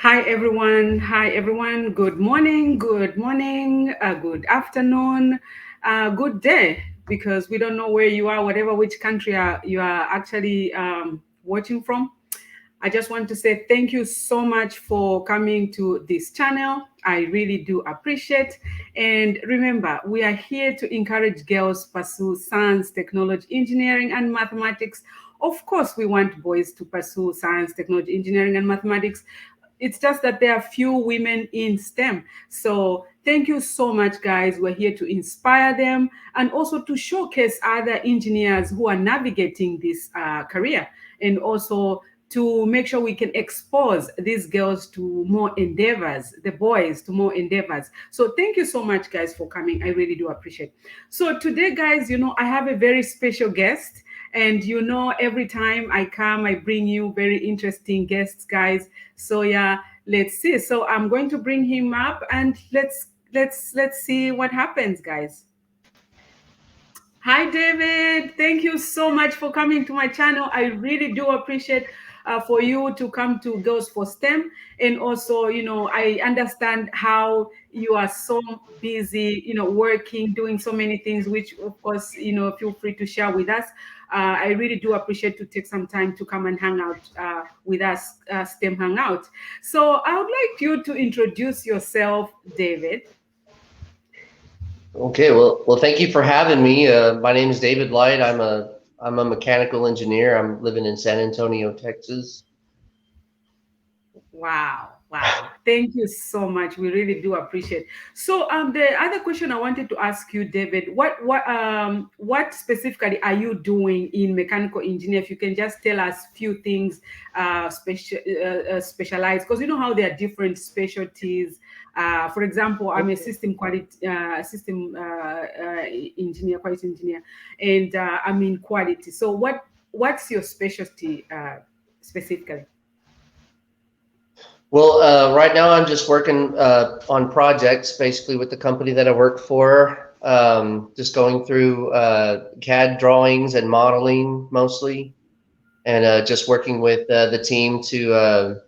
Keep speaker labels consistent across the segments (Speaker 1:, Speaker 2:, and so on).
Speaker 1: Hi everyone. Hi everyone. Good morning. Good morning. Good afternoon. Good day. Because we don't know where you are, whatever which country you are actually watching from. I just want to say thank you so much for coming to this channel. I really do appreciate. And remember, we are here to encourage girls pursue science, technology, engineering, and mathematics. Of course, we want boys to pursue science, technology, engineering, and mathematics. It's just that there are few women in STEM. So thank you so much, guys. We're here to inspire them and also to showcase other engineers who are navigating this career, and also to make sure we can expose these girls to more endeavors, the boys to more endeavors. So thank you so much, guys, for coming. I really do appreciate. So today, guys, I have a very special guest. And every time I come, I bring you very interesting guests, guys. So yeah, let's see. So I'm going to bring him up, and let's see what happens, guys. Hi, David. Thank you so much for coming to my channel. I really do appreciate for you to come to Girls for STEM. And also, I understand how you are so busy, working, doing so many things, which, of course, feel free to share with us. I really do appreciate to take some time to come and hang out with us, STEM Hangout. So I would like you to introduce yourself, David.
Speaker 2: Okay, well, thank you for having me. My name is David Light. I'm a mechanical engineer. I'm living in San Antonio, Texas.
Speaker 1: Wow, wow. Thank you so much. We really do appreciate. So the other question I wanted to ask you, David, what specifically are you doing in mechanical engineer? If you can just tell us few things specialized, because you know how there are different specialties. For example, I'm a system engineer, quality engineer, and I'm in quality. So what's your specialty specifically?
Speaker 2: Well, right now I'm just working on projects, basically with the company that I work for. Just going through CAD drawings and modeling mostly, and just working with the team to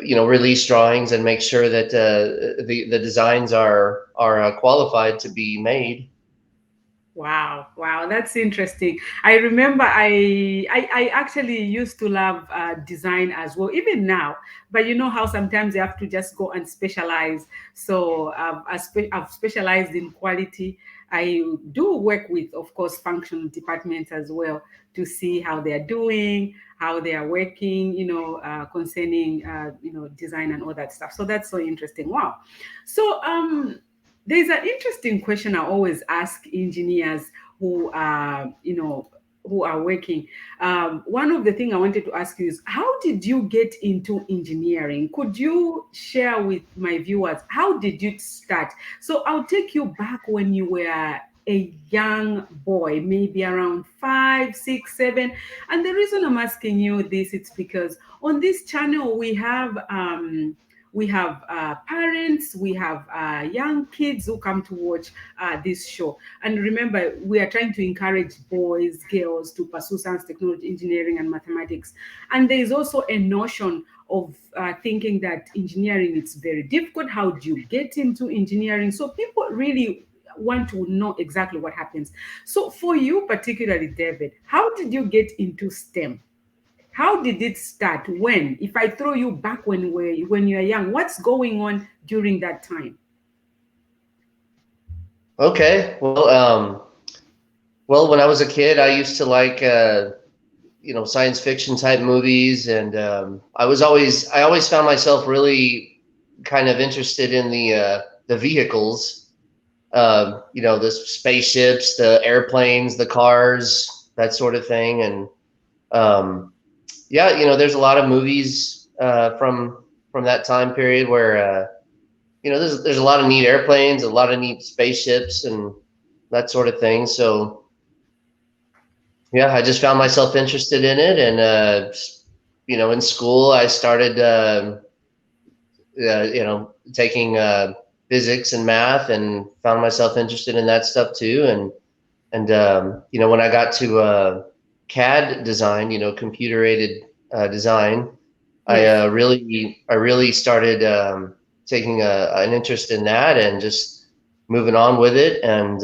Speaker 2: release drawings and make sure that the designs are qualified to be made.
Speaker 1: Wow, wow, that's interesting. I remember I actually used to love design as well, even now. But you know how sometimes you have to just go and specialize. So I've specialized in quality. I do work with, of course, functional departments as well to see how they are doing, how they are working, concerning, design and all that stuff. So that's so interesting. Wow. So there's an interesting question I always ask engineers who are, who are working. One of the things I wanted to ask you is, how did you get into engineering? Could you share with my viewers, how did you start? So I'll take you back when you were a young boy, maybe around 5, 6, 7. And the reason I'm asking you this, it's because on this channel we have parents, we have young kids who come to watch this show. And remember, we are trying to encourage boys, girls to pursue science, technology, engineering, and mathematics. And there is also a notion of thinking that engineering is very difficult. How do you get into engineering? So people really want to know exactly what happens. So for you, particularly, David, how did you get into STEM? How did it start? When? If I throw you back when you're young, what's going on during that time?
Speaker 2: Okay, well, when I was a kid, I used to like science fiction type movies, and I always found myself really kind of interested in the vehicles, the spaceships, the airplanes, the cars, that sort of thing, and um, yeah, there's a lot of movies from that time period where there's a lot of neat airplanes, a lot of neat spaceships, and that sort of thing. So yeah, I just found myself interested in it, and in school I started, taking physics and math, and found myself interested in that stuff too. And when I got to CAD design, computer aided design,
Speaker 1: Yes.
Speaker 2: I really started taking an interest in that and just moving on with it. And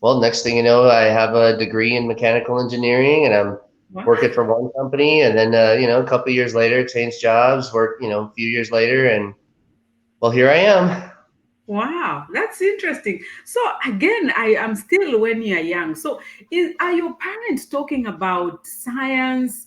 Speaker 2: well, next thing you know, I have a degree in mechanical engineering, and I'm
Speaker 1: Wow.
Speaker 2: working for one company, and then a couple of years later, change jobs, work a few years later, and well, here I am.
Speaker 1: Wow, that's interesting. So again, I am still when you're young. So are your parents talking about science?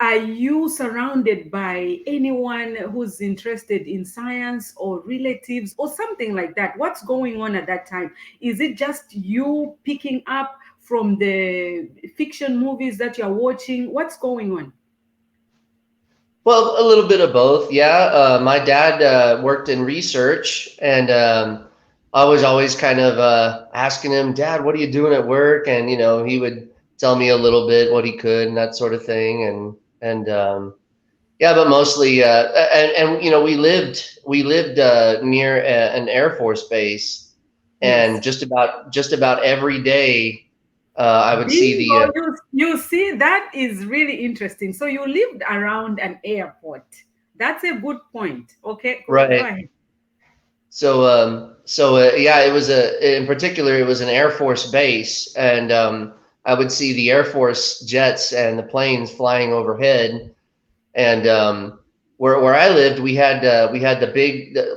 Speaker 1: Are you surrounded by anyone who's interested in science or relatives or something like that? What's going on at that time? Is it just you picking up from the fiction movies that you're watching? What's going on?
Speaker 2: Well, a little bit of both. Yeah. My dad worked in research, and I was always kind of asking him, Dad, what are you doing at work? And, he would tell me a little bit what he could and that sort of thing. And yeah, but mostly, and we lived near an Air Force base, and
Speaker 1: Yes.
Speaker 2: just about every day, I would see
Speaker 1: Bingo,
Speaker 2: the
Speaker 1: you see, that is really interesting. So you lived around an airport. That's a good point. Okay, go
Speaker 2: right.
Speaker 1: ahead.
Speaker 2: So yeah, in particular, it was an Air Force base, and I would see the Air Force jets and the planes flying overhead. And where I lived, we had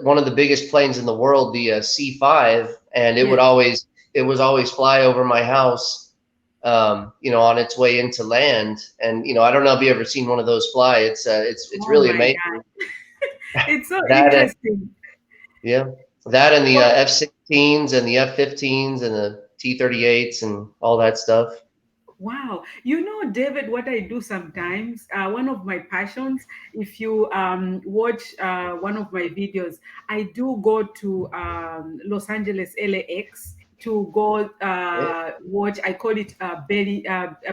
Speaker 2: one of the biggest planes in the world, the C-5, and
Speaker 1: Yes.
Speaker 2: it was always fly over my house, on its way into land. And I don't know if you ever seen one of those fly. It's
Speaker 1: Oh
Speaker 2: really
Speaker 1: my
Speaker 2: amazing.
Speaker 1: God. It's so
Speaker 2: That and
Speaker 1: interesting.
Speaker 2: Yeah, that and the
Speaker 1: Well,
Speaker 2: F-16s and the F-15s and the T-38s and all that stuff.
Speaker 1: wow. You know, David, what I do sometimes, one of my passions, if you watch one of my videos, I do go to Los Angeles, LAX to go
Speaker 2: Right?
Speaker 1: watch, I call it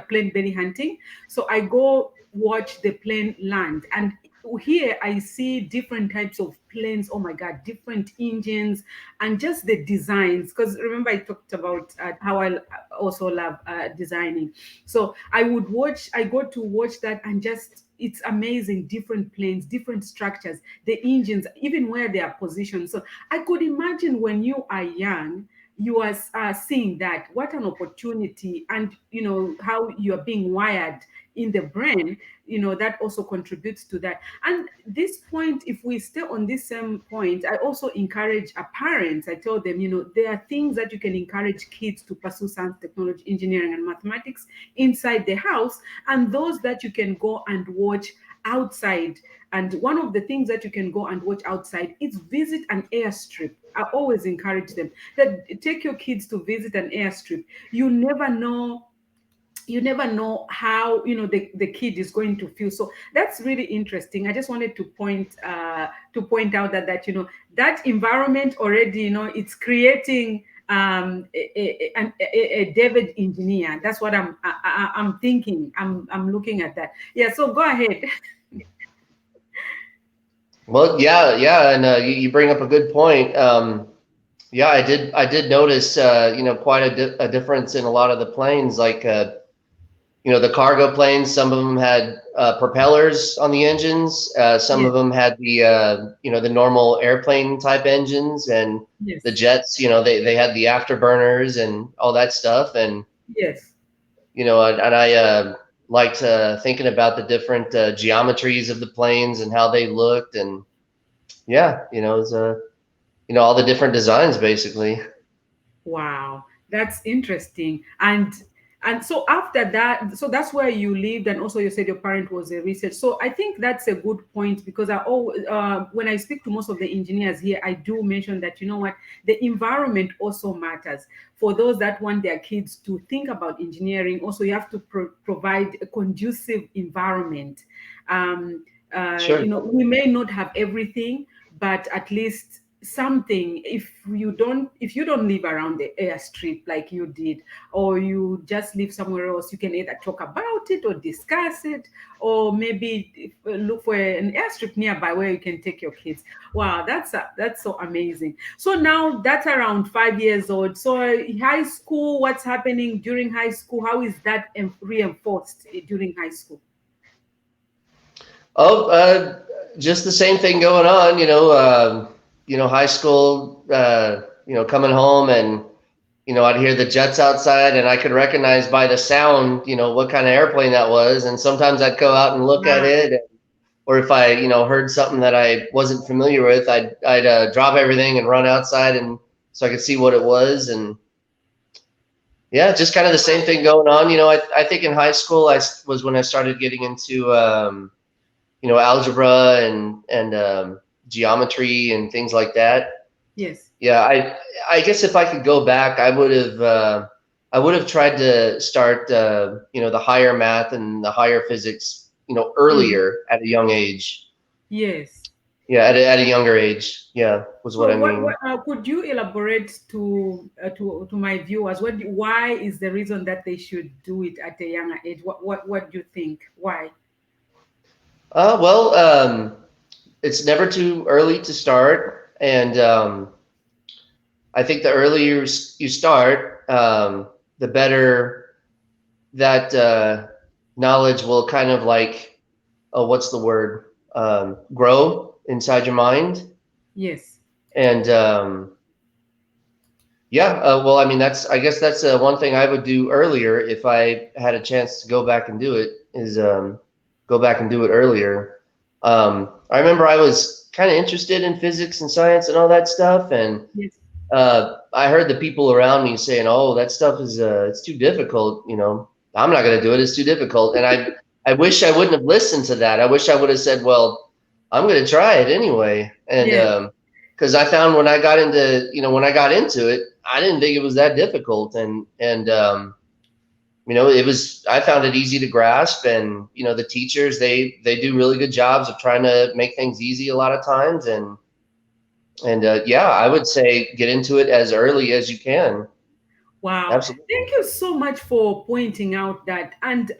Speaker 1: plane belly hunting. So I go watch the plane land. And here I see different types of planes. Oh my God, different engines and just the designs. Because remember, I talked about how I also love designing. So I go to watch that and just it's amazing, different planes, different structures, the engines, even where they are positioned. So I could imagine when you are young, you are seeing that, what an opportunity, and how you are being wired in the brain, that also contributes to that. And this point, if we stay on this same point, I also encourage parents. I tell them, there are things that you can encourage kids to pursue: science, technology, engineering, and mathematics inside the house, and those that you can go and watch outside. And one of the things that you can go and watch outside is visit an airstrip. I always encourage them that take your kids to visit an airstrip. You never know, how the kid is going to feel. So that's really interesting. I just wanted to point out that environment already, it's creating a David engineer. That's what I'm thinking. I'm looking at that. Yeah, so go ahead.
Speaker 2: Well, yeah, yeah, and you bring up a good point. Yeah, I did notice, quite a difference in a lot of the planes. Like, the cargo planes, some of them had propellers on the engines. Some
Speaker 1: Yes,
Speaker 2: of them had the normal airplane type engines, and the
Speaker 1: yes,
Speaker 2: jets, they had the afterburners and all that stuff. And
Speaker 1: yes.
Speaker 2: I liked thinking about the different geometries of the planes and how they looked, and yeah, it's all the different designs basically.
Speaker 1: Wow, that's interesting. And so after that, so that's where you lived, and also you said your parent was a research. So I think that's a good point, because when I speak to most of the engineers here, I do mention that, what, the environment also matters for those that want their kids to think about engineering. Also, you have to provide a conducive environment. Um,
Speaker 2: Sure.
Speaker 1: we may not have everything, but at least something. If you don't live around the airstrip like you did, or you just live somewhere else, you can either talk about it or discuss it, or maybe look for an airstrip nearby where you can take your kids. Wow, that's so amazing. So now that's around 5 years old. So high school, what's happening during high school? How is that reinforced during high school?
Speaker 2: Oh, just the same thing going on. High school. Coming home and I'd hear the jets outside, and I could recognize by the sound, what kind of airplane that was. And sometimes I'd go out and look at
Speaker 1: Wow.
Speaker 2: it, or if I, heard something that I wasn't familiar with, I'd drop everything and run outside, and so I could see what it was. And yeah, just kind of the same thing going on. I think in high school was when I started getting into algebra and geometry and things like that.
Speaker 1: Yes.
Speaker 2: Yeah, I guess if I could go back, I would have tried to start the higher math and the higher physics
Speaker 1: Mhm.
Speaker 2: earlier at a young age.
Speaker 1: Yes.
Speaker 2: Yeah, at a younger age. Yeah, was what
Speaker 1: So
Speaker 2: I mean.
Speaker 1: what could you elaborate to my viewers? Why is the reason that they should do it at a younger age? What do you think? Why?
Speaker 2: Well, it's never too early to start, and I think the earlier you start, the better that knowledge will kind of like, oh, what's the word? Grow inside your mind.
Speaker 1: Yes.
Speaker 2: And yeah, well, I mean, I guess that's one thing I would do earlier if I had a chance to go back and do it, is go back and do it earlier. I remember I was kind of interested in physics and science and all that stuff, and
Speaker 1: Yes.
Speaker 2: I heard the people around me saying, "Oh, that stuff is it's too difficult. I'm not going to do it. It's too difficult." And I wish I wouldn't have listened to that. I wish I would have said, "Well, I'm going to try it anyway." And
Speaker 1: Yes.
Speaker 2: because I found when I got into it, I didn't think it was that difficult, and it was. I found it easy to grasp, and the teachers they do really good jobs of trying to make things easy a lot of times, and yeah, I would say get into it as early as you can.
Speaker 1: Wow.
Speaker 2: Absolutely.
Speaker 1: Thank you so much for pointing out that. And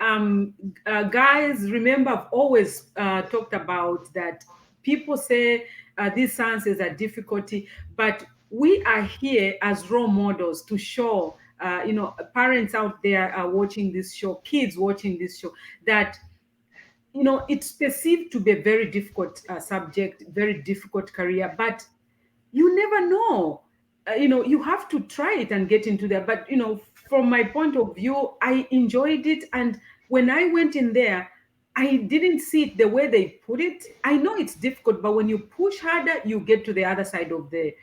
Speaker 1: guys, remember, I've always talked about that. People say these sciences are difficulty, but we are here as role models to show, parents out there are watching this show, kids watching this show, that it's perceived to be a very difficult subject, very difficult career, but you never know. You have to try it and get into there. But from my point of view, I enjoyed it, and when I went in there, I didn't see it the way they put it. I know it's difficult, but when you push harder, you get to the other side of the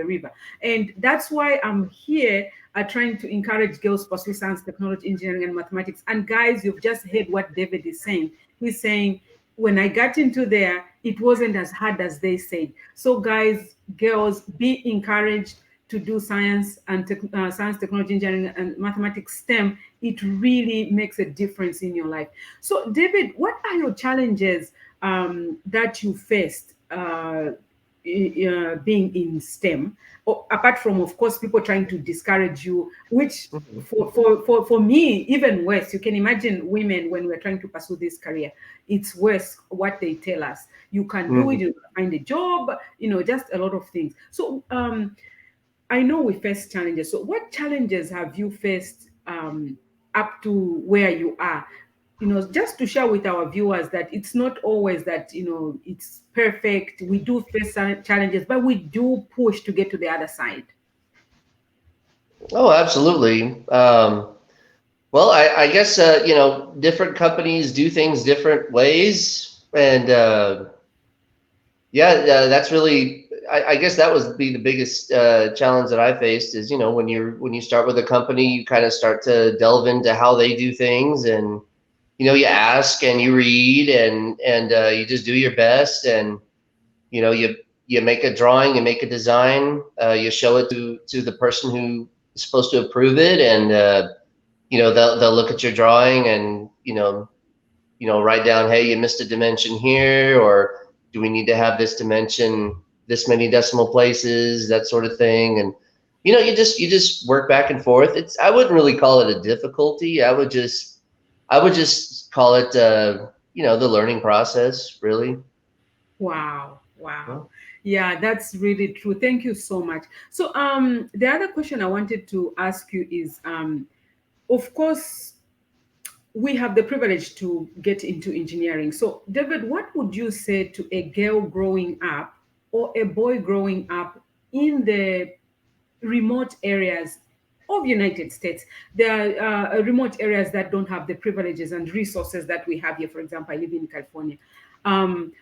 Speaker 1: river. And that's why I'm here, trying to encourage girls to pursue science, technology, engineering, and mathematics. And guys, you've just heard what David is saying. He's saying, when I got into there, it wasn't as hard as they said. So, guys, girls, be encouraged to do science, technology, engineering, and mathematics, STEM. It really makes a difference in your life. So, David, what are your challenges that you faced being in STEM? Apart from, of course, people trying to discourage you, which
Speaker 2: Mhm.
Speaker 1: for me, even worse. You can imagine women when we're trying to pursue this career, it's worse what they tell us. You can do it,
Speaker 2: Mhm.
Speaker 1: you find a job, just a lot of things. So I know we face challenges. So what challenges have you faced up to where you are? Just to share with our viewers that it's not always that, it's perfect. We do face some challenges, but we do push to get to the other side.
Speaker 2: Oh, absolutely. Well, I guess different companies do things different ways, and yeah, that's really. I guess that was be the biggest challenge that I faced is when you start with a company, you kind of start to delve into how they do things, and you ask and you read and you just do your best, and you make a drawing, you make a design, you show it to the person who is supposed to approve it, and they'll look at your drawing and write down, hey, you missed a dimension here, or do we need to have this dimension this many decimal places, that sort of thing. And you just work back and forth. I wouldn't really call it a difficulty. I would just call it the learning process, really.
Speaker 1: Wow, wow.
Speaker 2: Yeah.
Speaker 1: Yeah, that's really true. Thank you so much. So the other question I wanted to ask you is of course, we have the privilege to get into engineering. So, David, what would you say to a girl growing up or a boy growing up in the remote areas of United States? There are remote areas that don't have the privileges and resources that we have here. For example, I live in California.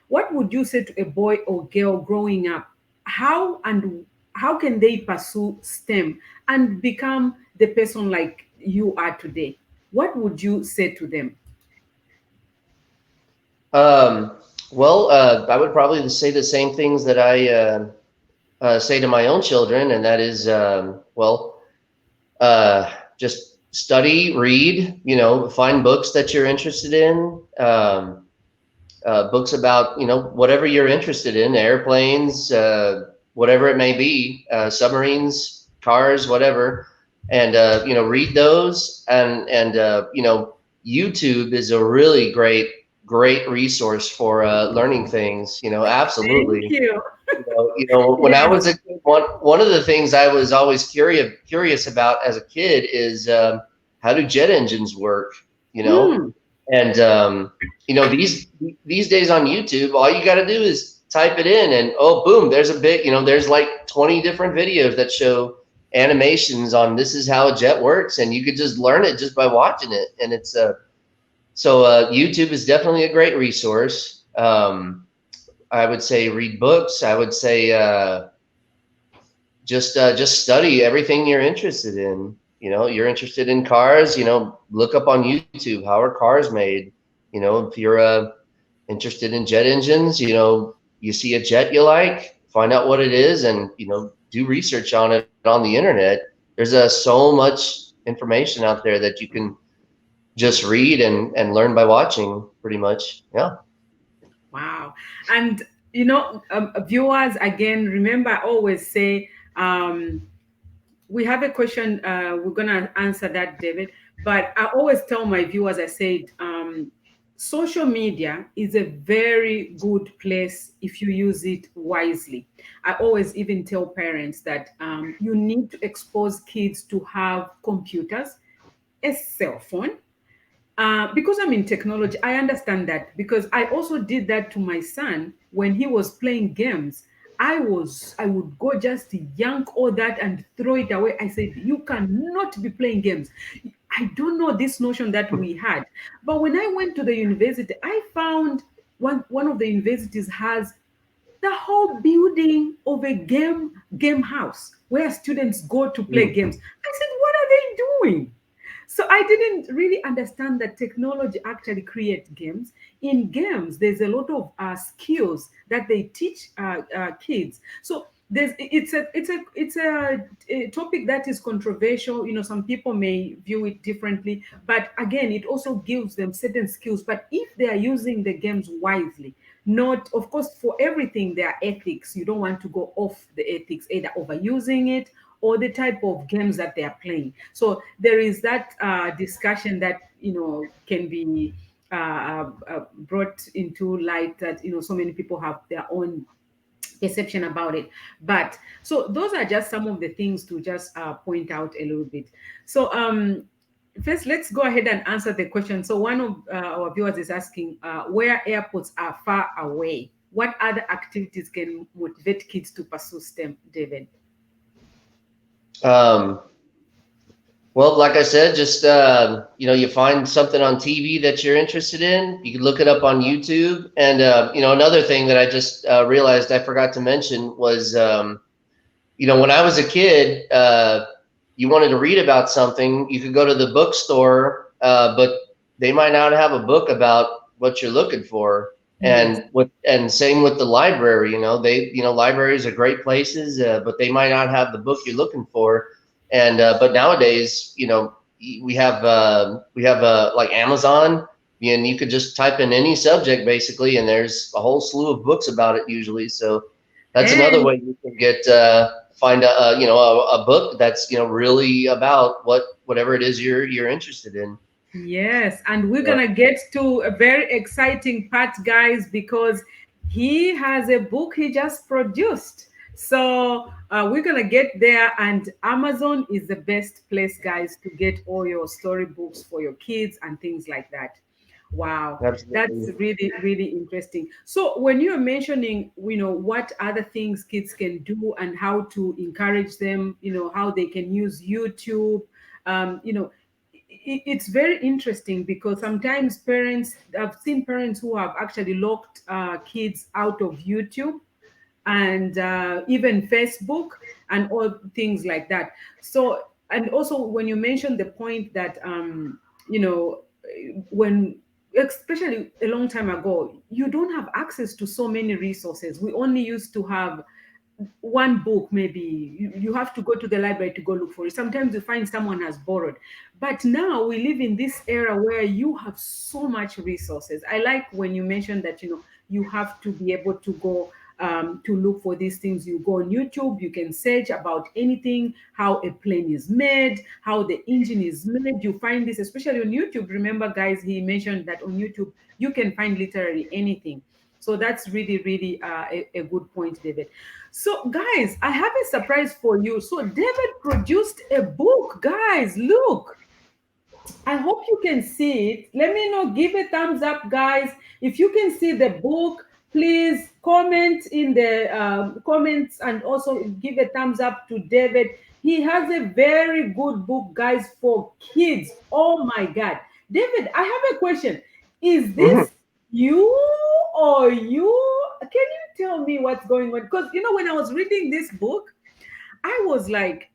Speaker 1: What would you say to a boy or girl growing up? How can they pursue STEM and become the person like you are today? What would you say to them?
Speaker 2: Um, well, I would probably say the same things that I say to my own children, and that is, just study, read, find books that you're interested in, books about, whatever you're interested in, airplanes, whatever it may be, submarines, cars, whatever, and, read those. And YouTube is a really great resource for learning things,
Speaker 1: Thank
Speaker 2: absolutely.
Speaker 1: you.
Speaker 2: When I was
Speaker 1: Yes.
Speaker 2: a kid, one of the things I was always curious about as a kid is how do jet engines work? You know,
Speaker 1: Mm.
Speaker 2: and these days on YouTube, all you got to do is type it in, and oh, boom, there's a big, there's like 20 different videos that show animations on this is how a jet works, and you could just learn it just by watching it. And it's YouTube is definitely a great resource. I would say read books. I would say just study everything you're interested in. You're interested in cars. Look up on YouTube how are cars made. If you're interested in jet engines, you see a jet you like, find out what it is, and do research on it on the internet. There's so much information out there that you can just read and learn by watching, pretty much. Yeah.
Speaker 1: Wow. And, viewers, again, remember, I always say, we have a question. We're going to answer that, David. But I always tell my viewers, I said, social media is a very good place if you use it wisely. I always even tell parents that you need to expose kids to have computers, a cell phone, because I'm in technology. I understand that because I also did that to my son when he was playing games. I would go just yank all that and throw it away. I said, you cannot be playing games. I don't know this notion that we had. But when I went to the university, I found one of the universities has the whole building of a game house where students go to play
Speaker 2: Mm.
Speaker 1: games. I said, what are they doing? So I didn't really understand that technology actually creates games. In games, there's a lot of skills that they teach kids. So it's a topic that is controversial. Some people may view it differently, but again, it also gives them certain skills. But if they are using the games wisely, not, of course, for everything there are ethics. You don't want to go off the ethics, either overusing it or the type of games that they are playing. So there is that discussion that can be brought into light, that so many people have their own perception about it. But so those are just some of the things to just point out a little bit. So first, let's go ahead and answer the question. So one of our viewers is asking, where airports are far away, what other activities can motivate kids to pursue STEM, David?
Speaker 2: Um, Well, like I said, just you find something on TV that you're interested in. You can look it up on YouTube. And another thing that I just realized I forgot to mention was, when I was a kid, you wanted to read about something, you could go to the bookstore, but they might not have a book about what you're looking for.
Speaker 1: Yes.
Speaker 2: And same with the library. Libraries are great places, but they might not have the book you're looking for. And but nowadays, we have like Amazon, and you could just type in any subject basically, and there's a whole slew of books about it usually. So that's another
Speaker 1: And
Speaker 2: way you can get find a book that's really about whatever it is you're interested in.
Speaker 1: yes, and we're
Speaker 2: Yeah.
Speaker 1: gonna get to a very exciting part, guys, because he has a book he just produced. So we're gonna get there, and Amazon is the best place, guys, to get all your storybooks for your kids and things like that. Wow, that's
Speaker 2: Absolutely.
Speaker 1: really, really interesting. So when you're mentioning, what other things kids can do and how to encourage them, how they can use YouTube, it's very interesting because sometimes I've seen parents who have actually locked kids out of YouTube and even Facebook and all things like that. So, and also when you mentioned the point that, you know, when, especially a long time ago, you don't have access to so many resources. We only used to have one book. Maybe you have to go to the library to go look for it. Sometimes you find someone has borrowed, but now we live in this era where you have so much resources. I like when you mentioned that, you have to be able to go to look for these things. You go on YouTube, you can search about anything, how a plane is made, how the engine is made. You find this, especially on YouTube. Remember, guys, he mentioned that on YouTube you can find literally anything. So that's really, really a good point, David. So, guys, I have a surprise for you. So, David produced a book, guys. Look, I hope you can see it. Let me know. Give a thumbs up, guys. If you can see the book, please comment in the comments and also give a thumbs up to David. He has a very good book, guys, for kids. Oh my God. David, I have a question. Is
Speaker 2: Mhm.
Speaker 1: this you or you? Can you tell me what's going on? Because, when I was reading this book, I was like,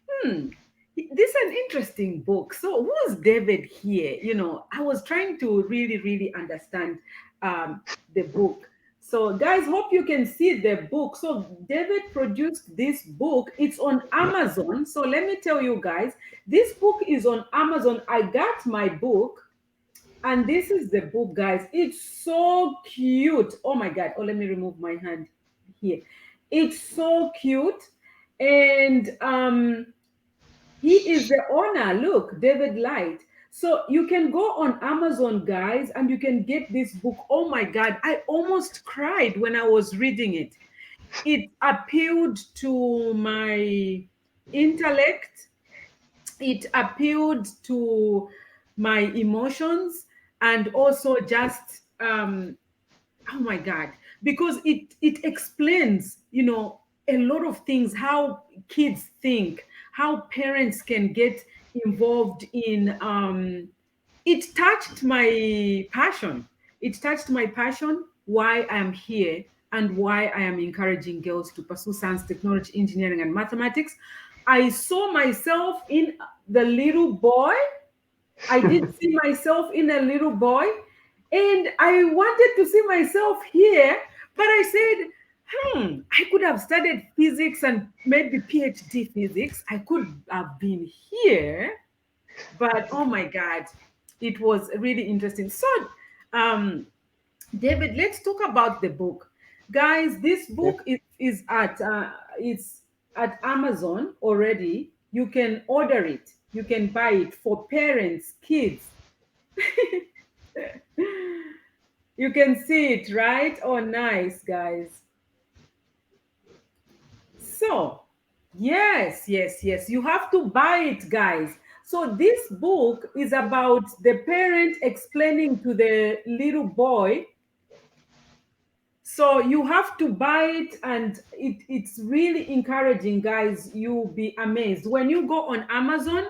Speaker 1: hmm, this is an interesting book. So who's David here? I was trying to really, really understand the book. So guys, hope you can see the book. So David produced this book. It's on Amazon. So let me tell you guys, this book is on Amazon. I got my book, and this is the book, guys. It's so cute. Oh my God. Oh, let me remove my hand here. It's so cute. And he is the owner. Look, David Light. So you can go on Amazon, guys, and you can get this book. Oh my God, I almost cried when I was reading it. It appealed to my intellect, it appealed to my emotions, and also just oh my God, because it explains, a lot of things, how kids think, how parents can get involved in it touched my passion. It touched my passion, why I am here and why I am encouraging girls to pursue science, technology, engineering, and mathematics. I saw myself in the little boy. I did see myself in a little boy, and I wanted to see myself here, but I said, I could have studied physics and maybe PhD physics. I could have been here, but oh my God, it was really interesting. So, um, David, let's talk about the book, guys. This book is at it's at Amazon already. You can order it. You can buy it for parents, kids. You can see it, right? Oh, nice, guys. So, yes, yes, yes. You have to buy it, guys. So, this book is about the parent explaining to the little boy. So, you have to buy it, and it's really encouraging, guys. You'll be amazed. When you go on Amazon,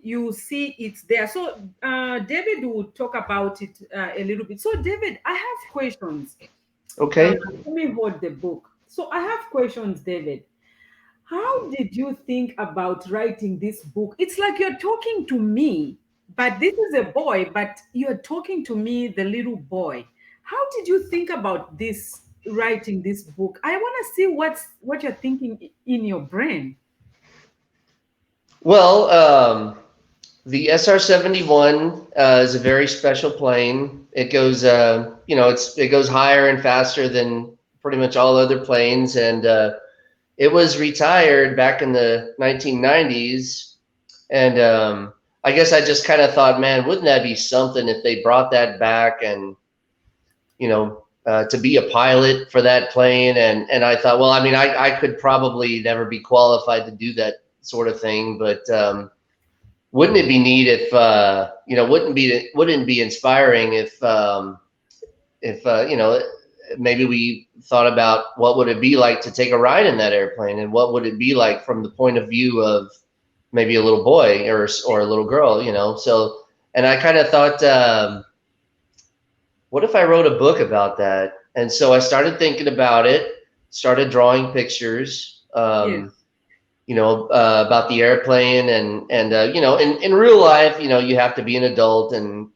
Speaker 1: you see it's there. So, David will talk about it a little bit. So, David, I have questions. Uh,
Speaker 2: Okay.
Speaker 1: Let me hold the book. So, I have questions, David. How did you think about writing this book? It's like you're talking to me, but this is a boy, but you're talking to me, the little boy. How did you think about this, writing this book? I want to see what you're thinking in your brain.
Speaker 2: Well, the SR-71 is a very special plane. It goes, it goes higher and faster than pretty much all other planes, and it was retired back in the 1990s. And I guess I just kind of thought, man, wouldn't that be something if they brought that back and to be a pilot for that plane, and I thought, well, I mean, I could probably never be qualified to do that sort of thing, but wouldn't it be neat if wouldn't it be inspiring if maybe we thought about what would it be like to take a ride in that airplane, and what would it be like from the point of view of maybe a little boy or a little girl, so. And I kind of thought, what if I wrote a book about that? And so I started thinking about it, started drawing pictures,
Speaker 1: Yes.
Speaker 2: about the airplane, and in real life, you have to be an adult, and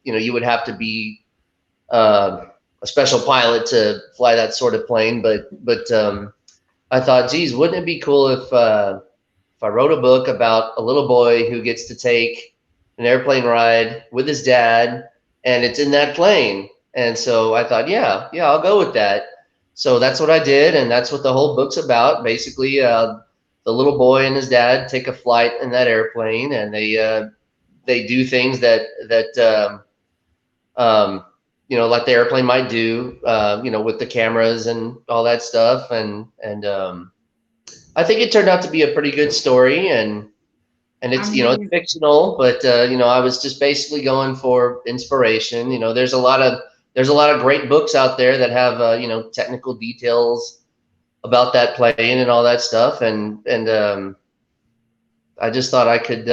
Speaker 2: you would have to be uh, a special pilot to fly that sort of plane. But I thought, geez, wouldn't it be cool if I wrote a book about a little boy who gets to take an airplane ride with his dad, and it's in that plane. And so I thought, yeah, I'll go with that. So that's what I did, and that's what the whole book's about. Basically, the little boy and his dad take a flight in that airplane, and they do things that like the airplane might do, with the cameras and all that stuff, and I think it turned out to be a pretty good story, and it's
Speaker 1: Amazing.
Speaker 2: fictional, but I was just basically going for inspiration. There's a lot of great books out there that have technical details about that plane and all that stuff, and I just thought I could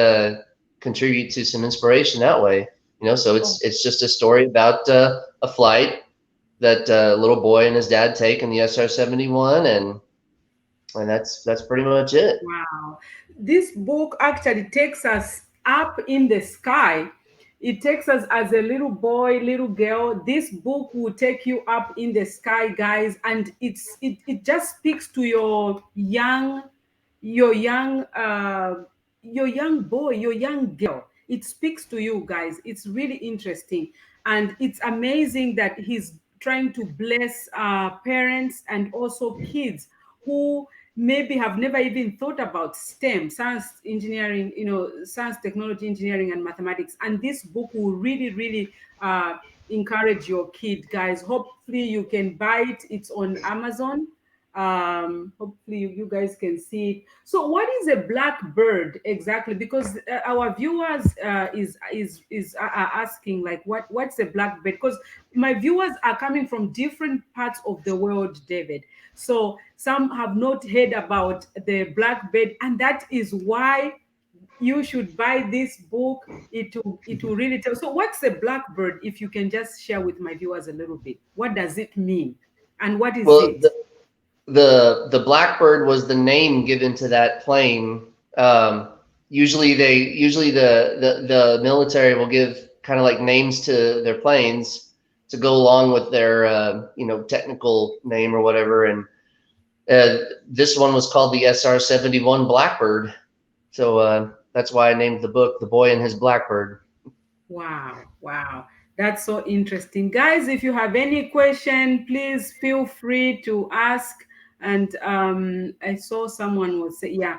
Speaker 2: contribute to some inspiration that way. So
Speaker 1: Oh,
Speaker 2: it's just a story about a flight that little boy and his dad take in the SR-71, and that's pretty much it.
Speaker 1: wow. This book actually takes us up in the sky. It takes us as a little boy, little girl. This book will take you up in the sky, guys, and it just speaks to your young your young boy, your young girl. It speaks to you guys. It's really interesting, and it's amazing that he's trying to bless parents and also kids who maybe have never even thought about STEM, science, engineering, science, technology, engineering, and mathematics. And this book will really, really encourage your kid, guys. Hopefully, you can buy it. It's on Amazon. Hopefully, you guys can see it. So, what is a blackbird exactly? Because our viewers are asking, like, what's a blackbird? Because my viewers are coming from different parts of the world, David. So some have not heard about the blackbird, and that is why you should buy this book. It will really tell. So what's a blackbird? If you can just share with my viewers a little bit, what does it mean, and what is
Speaker 2: Well,
Speaker 1: it?
Speaker 2: the Blackbird was the name given to that plane. Usually the military will give kind of like names to their planes to go along with their technical name or whatever. And this one was called the SR-71 Blackbird. So that's why I named the book "The Boy and His Blackbird."
Speaker 1: Wow, wow. That's so interesting. Guys, if you have any question, please feel free to ask. And I saw someone was say, yeah.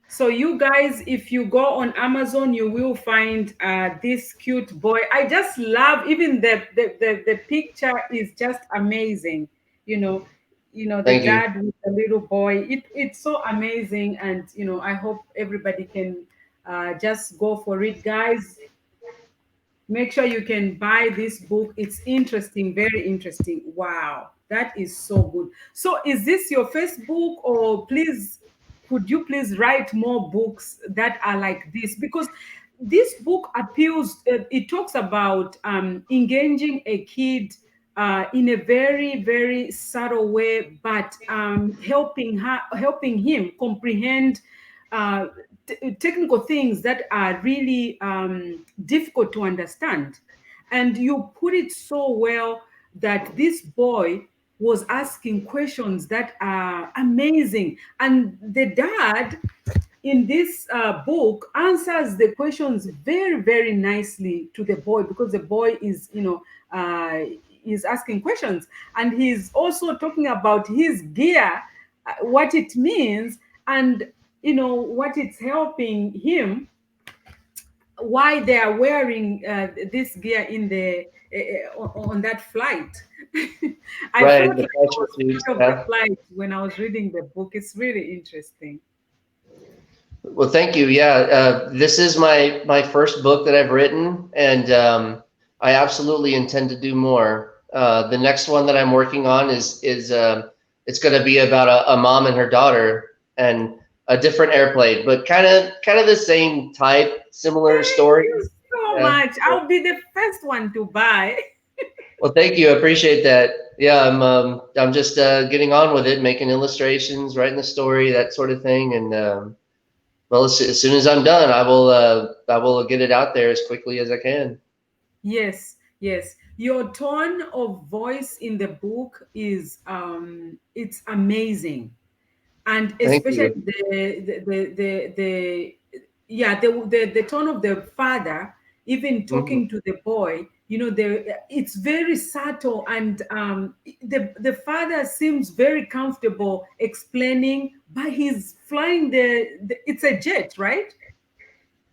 Speaker 1: So you guys, if you go on Amazon, you will find this cute boy. I just love even the picture is just amazing. You know, the
Speaker 2: Thank you.
Speaker 1: dad with the little boy. It's so amazing, and I hope everybody can just go for it, guys. Make sure you can buy this book. It's interesting, very interesting. Wow, that is so good. So is this your first book, or please could you please write more books that are like this? Because this book appeals, it talks about engaging a kid in a very, very subtle way, but helping him comprehend uh, technical things that are really difficult to understand. And you put it so well that this boy was asking questions that are amazing. And the dad in this book answers the questions very, very nicely to the boy, because the boy is asking questions, and he's also talking about his gear, what it means, and what it's helping him why they are wearing this gear in the on that flight. I
Speaker 2: Right,
Speaker 1: felt
Speaker 2: the
Speaker 1: like I
Speaker 2: pressure
Speaker 1: was
Speaker 2: suits.
Speaker 1: part of the
Speaker 2: Yeah.
Speaker 1: flight when I was reading the book. It's really interesting.
Speaker 2: Well, thank you. Yeah, this is my first book that I've written, and I absolutely intend to do more. The next one that I'm working on is it's going to be about a mom and her daughter and a different airplane, but kind of the same type, similar
Speaker 1: Thank
Speaker 2: story.
Speaker 1: you so
Speaker 2: Yeah.
Speaker 1: much. I'll be the first one to buy.
Speaker 2: Well, thank you. I appreciate that. Yeah, I'm just getting on with it, making illustrations, writing the story, that sort of thing, and well, as soon as I'm done, I will get it out there as quickly as I can.
Speaker 1: Yes, yes. Your tone of voice in the book is it's amazing. And
Speaker 2: Thank
Speaker 1: especially
Speaker 2: you.
Speaker 1: the yeah, the tone of the father, even
Speaker 2: Mhm.
Speaker 1: talking to the boy, it's very subtle, and the father seems very comfortable explaining, but he's flying it's a jet, right?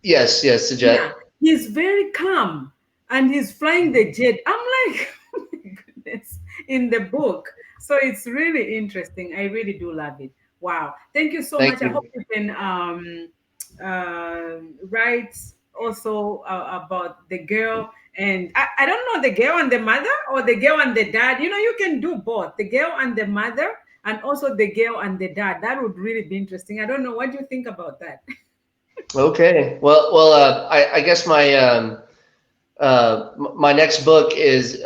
Speaker 2: Yes, yes, the
Speaker 1: Yeah,
Speaker 2: jet.
Speaker 1: he's very calm and he's flying the jet. I'm like, oh my goodness, in the book. So it's really interesting. I really do love it. Wow. Thank you so
Speaker 2: Thank
Speaker 1: much. I hope
Speaker 2: you.
Speaker 1: you can write also about the girl. And I don't know, the girl and the mother or the girl and the dad. You can do both, the girl and the mother, and also the girl and the dad. That would really be interesting. I don't know. What do you think about that?
Speaker 2: Okay. I guess my next book is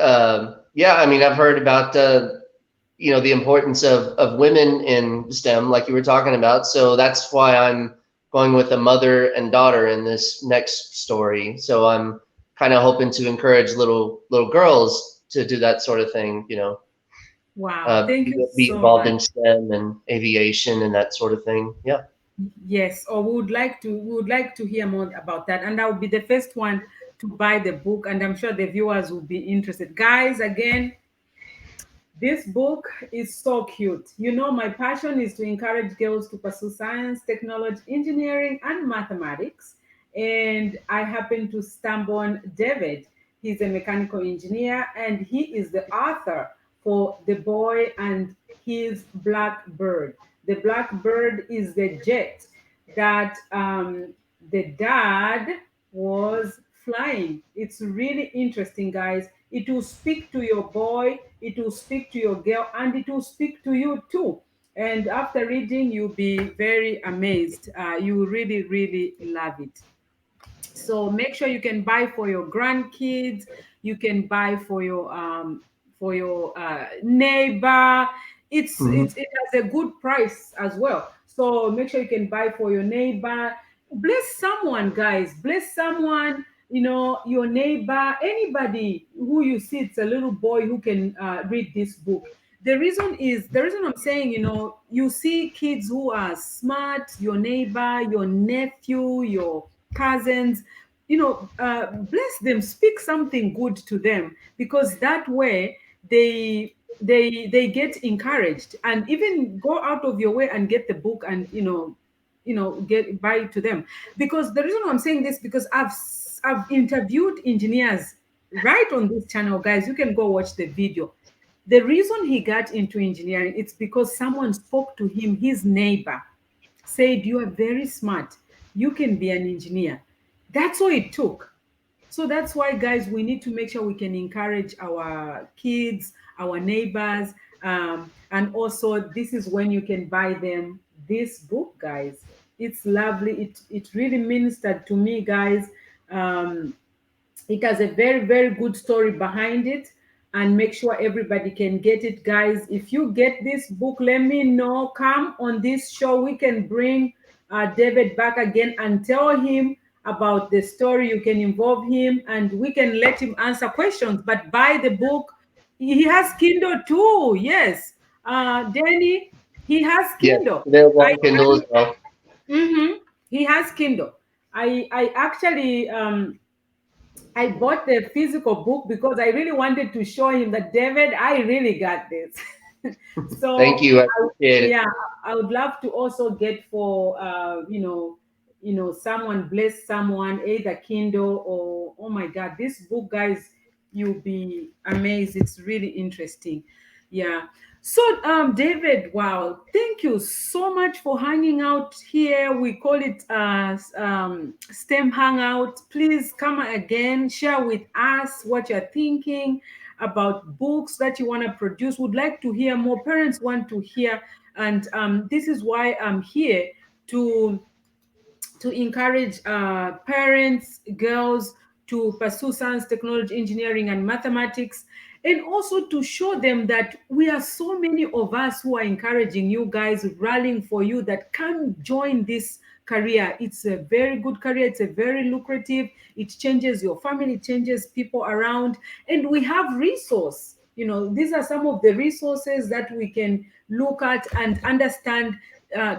Speaker 2: yeah. I mean, I've heard about the importance of women in STEM, like you were talking about. So that's why I'm going with a mother and daughter in this next story. So I'm kind of hoping to encourage little girls to do that sort of thing.
Speaker 1: Wow. Thank you
Speaker 2: Be
Speaker 1: so
Speaker 2: involved
Speaker 1: much.
Speaker 2: in STEM and aviation and that sort of thing. Yeah.
Speaker 1: Yes, or we would like to hear more about that, and I will be the first one to buy the book, and I'm sure the viewers will be interested. Guys, again, this book is so cute. My passion is to encourage girls to pursue science, technology, engineering, and mathematics. And I happen to stumble on David. He's a mechanical engineer and he is the author for The Boy and His Blackbird. The Blackbird is the jet that the dad was flying. It's really interesting, guys. It will speak to your boy, it will speak to your girl, and it will speak to you too. And after reading, you'll be very amazed. You will really, really love it. So make sure you can buy for your grandkids. You can buy for your neighbor.
Speaker 2: Hmm.
Speaker 1: It has a good price as well. So make sure you can buy for your neighbor. Bless someone, guys. Bless someone. Your neighbor, anybody who you see, it's a little boy who can read this book. The reason I'm saying, you see kids who are smart, your neighbor, your nephew, your cousins, bless them, speak something good to them, because that way they get encouraged, and even go out of your way and get the book, and get buy it to them. Because the reason I'm saying this, because I've interviewed engineers right on this channel, guys. You can go watch the video. The reason he got into engineering, it's because someone spoke to him, his neighbor said, "You are very smart. You can be an engineer." That's all it took. So that's why, guys, we need to make sure we can encourage our kids, our neighbors. And also, this is when you can buy them this book, guys. It's lovely. It really ministered to me, guys. Um, it has a very, very good story behind it, and make sure everybody can get it, guys. If you get this book, let me know. Come on this show. We can bring David back again and tell him about the story. You can involve him and we can let him answer questions. But buy the book. He has Kindle too. Yes. Danny, he has
Speaker 2: Yes,
Speaker 1: Kindle.
Speaker 2: available
Speaker 1: I,
Speaker 2: on Kindle as well.
Speaker 1: he has Kindle. I actually I bought the physical book because I really wanted to show him that, David, I really got this.
Speaker 2: Thank
Speaker 1: So
Speaker 2: you. I
Speaker 1: I,
Speaker 2: appreciate it.
Speaker 1: yeah, I would love to also get for someone bless someone, either Kindle or, oh my God, this book, guys, you'll be amazed. It's really interesting. Yeah. So, David, wow, thank you so much for hanging out here. We call it STEM Hangout. Please come again, share with us what you're thinking about books that you want to produce. Would like to hear more. Parents want to hear, and this is why I'm here to encourage parents, girls to pursue science, technology, engineering, and mathematics, and also to show them that we are so many of us who are encouraging you guys, rallying for you, that can join this career. It's a very good career, it's a very lucrative, it changes your family, it changes people around, and we have resource. These are some of the resources that we can look at and understand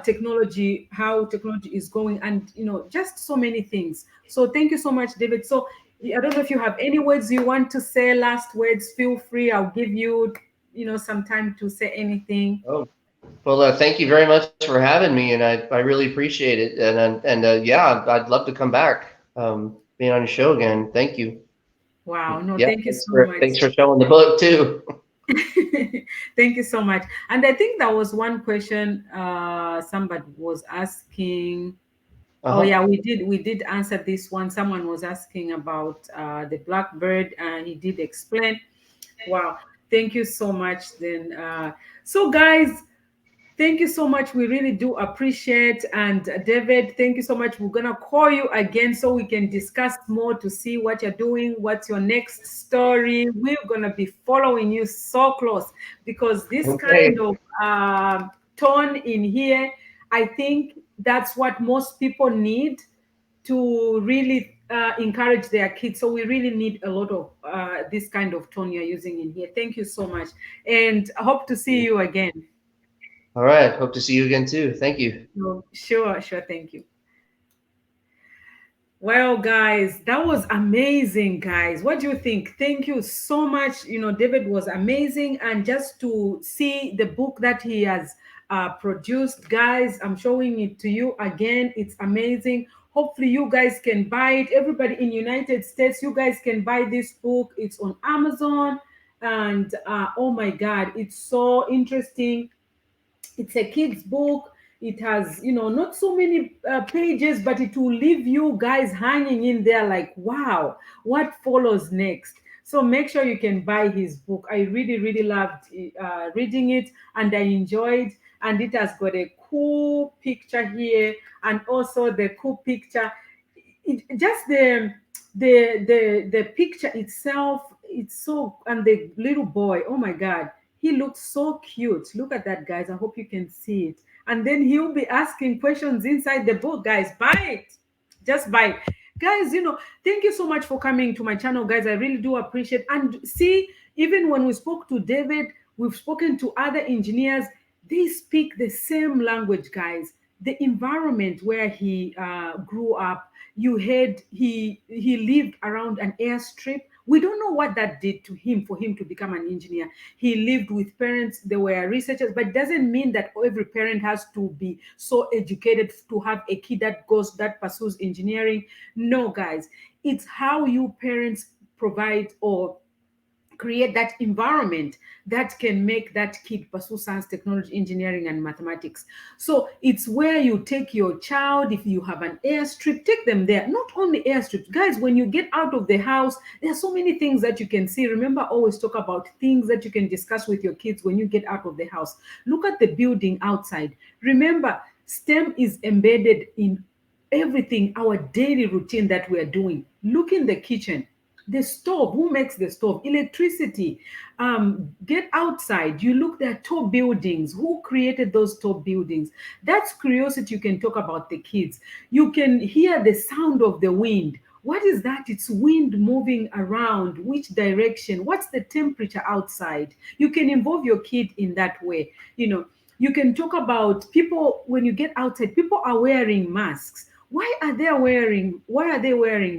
Speaker 1: technology, how technology is going, and just so many things. So thank you so much, David. So I don't know if you have any words you want to say, last words. Feel free. I'll give you some time to say anything.
Speaker 2: Oh, well, thank you very much for having me, and I really appreciate it. And yeah, I'd love to come back, being on your show again. Thank you.
Speaker 1: Wow, no,
Speaker 2: Yeah,
Speaker 1: thank you so much.
Speaker 2: thanks for showing the book too.
Speaker 1: Thank you so much. And I think there was one question somebody was asking. Oh
Speaker 2: Uh-huh.
Speaker 1: yeah, we did answer this one. Someone was asking about the Blackbird, and he did explain. Wow, thank you so much. Then, so guys, thank you so much. We really do appreciate. And David, thank you so much. We're gonna call you again so we can discuss more to see what you're doing. What's your next story? We're gonna be following you so close, because this kind
Speaker 2: Okay.
Speaker 1: of tone in here, I think that's what most people need to really encourage their kids. So we really need a lot of this kind of tone you're using in here. Thank you so much, and I hope to see you again.
Speaker 2: All right. Hope to see you again too. Thank you.
Speaker 1: No, sure, sure. Thank you. Well, guys, that was amazing, guys. What do you think? Thank you so much. David was amazing. And just to see the book that he has produced, guys, I'm showing it to you again. It's amazing. Hopefully, you guys can buy it. Everybody in United States, you guys can buy this book. It's on Amazon. And oh my God, it's so interesting. It's a kid's book. It has, not so many pages, but it will leave you guys hanging in there like, wow, what follows next? So make sure you can buy his book. I really, really loved reading it, and I enjoyed. And it has got a cool picture here, and also the cool picture, just the picture itself. It's so, and the little boy, oh my God, he looks so cute. Look at that, guys. I hope you can see it. And then he'll be asking questions inside the book. Guys, buy it. Just buy it. Guys, thank you so much for coming to my channel, guys. I really do appreciate. And see, even when we spoke to David, we've spoken to other engineers. They speak the same language, guys. The environment where he grew up, you heard he lived around an airstrip. We don't know what that did to him for him to become an engineer. He lived with parents, they were researchers, but it doesn't mean that every parent has to be so educated to have a kid that pursues engineering. No, guys, it's how you parents provide or create that environment that can make that kid pursue science, technology, engineering, and mathematics. So it's where you take your child. If you have an airstrip, take them there. Not only airstrips, guys, when you get out of the house, there are so many things that you can see. Remember, always talk about things that you can discuss with your kids when you get out of the house. Look at the building outside. Remember, STEM is embedded in everything, our daily routine that we're doing. Look in the kitchen, the stove, who makes the stove? Electricity. Get outside, you look, there are tall buildings, who created those tall buildings? That's curiosity. You can talk about the kids. You can hear the sound of the wind. What is that? It's wind moving around. Which direction? What's the temperature outside? You can involve your kid in that way. You can talk about people. When you get outside, people are wearing masks. Why are they wearing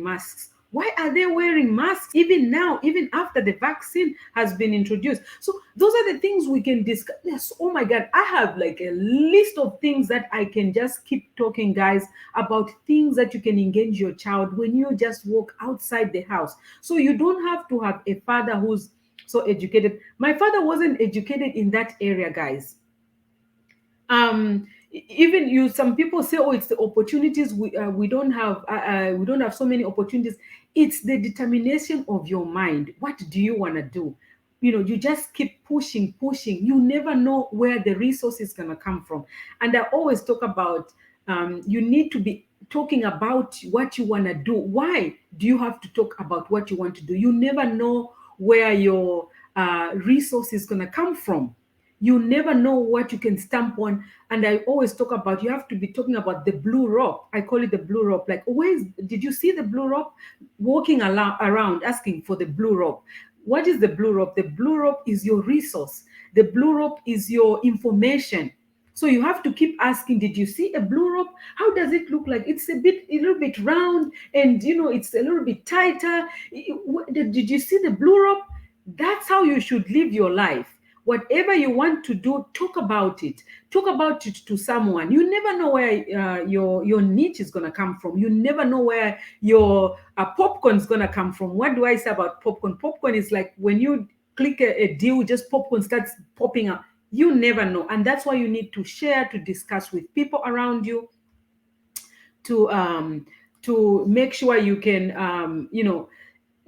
Speaker 1: masks? Why are they wearing masks even now, even after the vaccine has been introduced? So those are the things we can discuss. Yes, oh my God, I have like a list of things that I can just keep talking, guys, about things that you can engage your child when you just walk outside the house. So you don't have to have a father who's so educated. My father wasn't educated in that area, guys. Even you, some people say, oh, it's the opportunities, we don't have so many opportunities. It's the determination of your mind. What do you want to do? You just keep pushing. You never know where the resource is going to come from. And I always talk about, you need to be talking about what you want to do. Why do you have to talk about what you want to do? You never know where your resource is going to come from. You never know what you can stamp on. And I always talk about, you have to be talking about the blue rope. I call it the blue rope. Like, did you see the blue rope? Walking around asking for the blue rope. What is the blue rope? The blue rope is your resource. The blue rope is your information. So you have to keep asking, did you see a blue rope? How does it look like? It's a little bit round, and it's a little bit tighter. Did you see the blue rope? That's how you should live your life. Whatever you want to do, talk about it. Talk about it to someone. You never know where your niche is going to come from. You never know where your popcorn is going to come from. What do I say about popcorn? Popcorn is like when you click a deal, just popcorn starts popping up. You never know. And that's why you need to share, to discuss with people around you, to make sure you can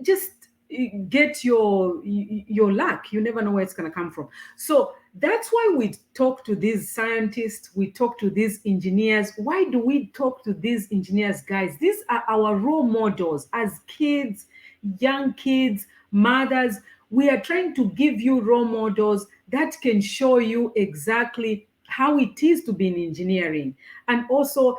Speaker 1: just get your luck. You never know where it's going to come from. So that's why we talk to these scientists, we talk to these engineers. Why do we talk to these engineers, guys? These are our role models as kids, young kids, mothers. We are trying to give you role models that can show you exactly how it is to be in engineering, and also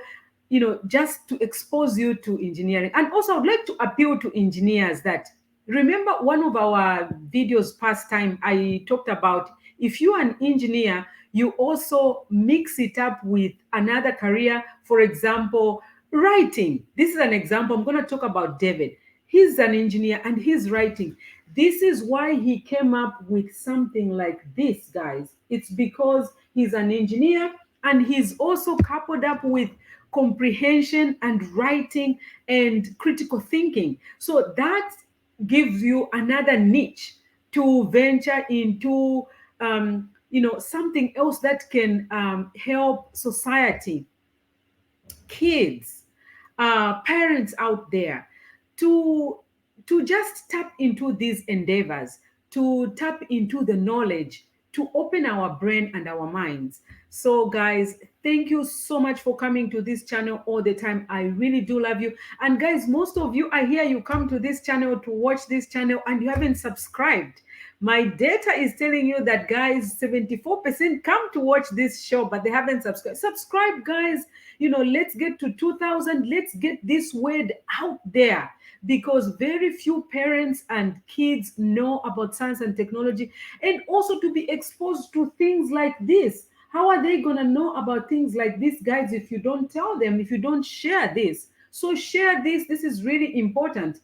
Speaker 1: just to expose you to engineering. And also, I'd like to appeal to engineers that, remember one of our videos past time, I talked about, if you're an engineer, you also mix it up with another career. For example, writing. This is an example. I'm going to talk about David. He's an engineer and he's writing. This is why he came up with something like this, guys. It's because he's an engineer and he's also coupled up with comprehension and writing and critical thinking. So that gives you another niche to venture into, something else that can help society, kids, parents out there, to just tap into these endeavors, to tap into the knowledge, to open our brain and our minds. So guys, thank you so much for coming to this channel all the time. I really do love you. And guys, most of you, I hear you come to this channel to watch this channel and you haven't subscribed. My data is telling you that, guys, 74% come to watch this show, but they haven't subscribed. Subscribe, guys. Let's get to 2,000. Let's get this word out there, because very few parents and kids know about science and technology, and also to be exposed to things like this. How are they going to know about things like this, guys, if you don't tell them, if you don't share this? So share this. This is really important.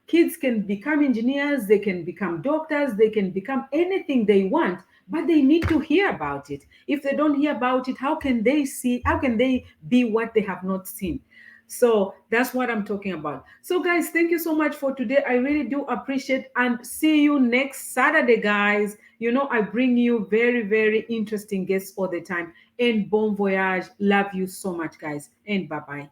Speaker 1: Kids can become engineers, they can become doctors, they can become anything they want, but they need to hear about it. If they don't hear about it, how can they be what they have not seen? So that's what I'm talking about. So guys, thank you so much for today. I really do appreciate, and see you next Saturday, guys. I bring you very, very interesting guests all the time. And bon voyage. Love you so much, guys. And bye-bye.